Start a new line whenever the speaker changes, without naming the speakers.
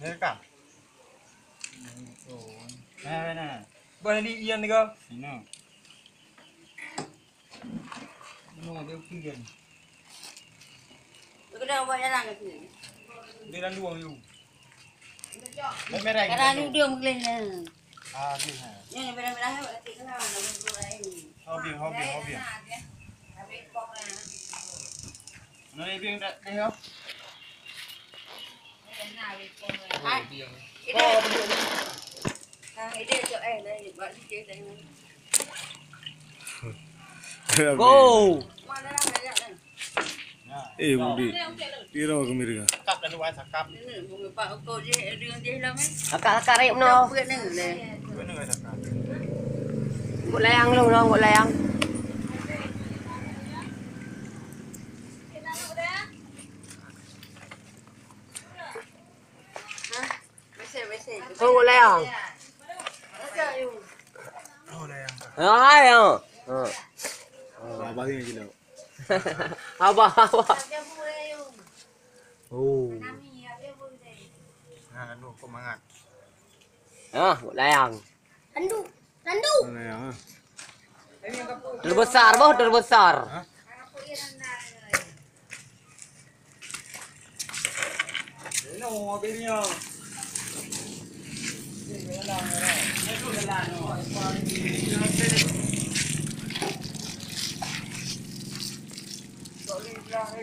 Ini kan? Nah. Boleh ni ian ni kau? Ini. Ini dia pian.
Kau dah buat jalan ke sini?
Dia dah luang you. Merah.
Karena ni dia mungkin ni.
Ah, ni ha.
Yang merah-merah ni berarti kan ada bulu lain.
Hobi.
Habis pok lah.
Nanti biang dah kau.
Ide cho đây bạn đi chơi đây.
Go.
Mana dah ada ni.
Budi. Tira ke mirga.
Kap dan luar sakap.
Ni bunga pak kau je dia lah kan.
Akak rep no.
Buat ni le.
Mana ngai sakap?
Nguk layang lu no, nguk layang.
Mesej.
Nguk layang.
Oh, dah yang.
Hai ah.
Abah ni gila.
Abah. Oh.
Nah, anu pemangat.
Nguk layang.
Randu.
Layang.
Terbesar boh, terbesar.
Ini mau belinya. Ini dah.